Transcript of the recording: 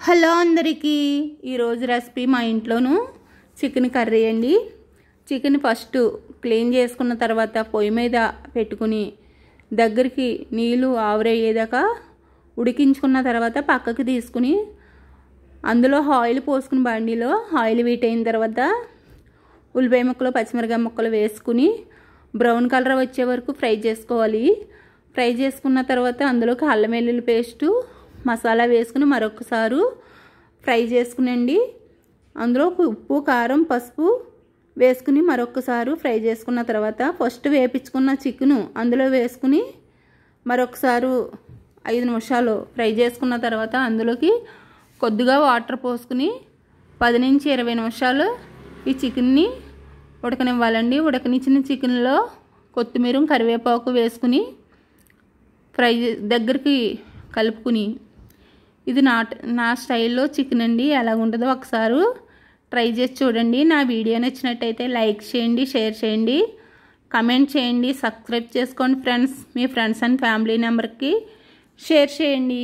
Hello అందరికీ ఈరోజు recipe మా ఇంట్లోను చికెన్ కర్రీ అండి. చికెన్ ఫస్ట్ క్లీన్ చేసుకున్న తర్వాత పొయ్యి మీద పెట్టుకుని దగ్గరికి నీళ్ళు ఆవిరయ్యేదాకా ఉడికించుకున్న తర్వాత పక్కకి తీసుకుని అందులో ఆయిల్ పోసుకుని బండిలో ఆయిల్ వీట్ అయిన తర్వాత ఉల్లిపాయ ముక్కలు పచ్చిమిరపకాయ ముక్కలు వేసుకుని బ్రౌన్ కలర్ వచ్చే వరకు ఫ్రై చేసుకోవాలి. ఫ్రై చేసుకున్న తర్వాత అందులోకి అల్లం వెల్లుల్లి పేస్టు మసాలా వేసుకుని మరొకసారి ఫ్రై చేసుకునండి. అందులో ఉప్పు కారం పసుపు వేసుకుని మరొకసారి ఫ్రై చేసుకున్న తర్వాత ఫస్ట్ వేపించుకున్న చికెను అందులో వేసుకుని మరొకసారి 5 నిమిషాలు ఫ్రై చేసుకున్న తర్వాత అందులోకి కొద్దిగా వాటర్ పోసుకుని 10 నుంచి 20 నిమిషాలు ఈ చికెన్ని ఉడకనివ్వాలండి. ఉడకనిచ్చిన చికెన్లో కొత్తిమీర కరివేపాకు వేసుకుని ఫ్రై దగ్గరికి కలుపుకుని ఇది నా స్టైల్లో చికెన్ అండి. ఎలా ఉంటుందో ఒకసారి ట్రై చేసి చూడండి. నా వీడియో నచ్చినట్టయితే లైక్ చేయండి, షేర్ చేయండి, కమెంట్ చేయండి, సబ్స్క్రైబ్ చేసుకోండి ఫ్రెండ్స్. మీ ఫ్రెండ్స్ అండ్ ఫ్యామిలీ మెంబర్కి షేర్ చేయండి.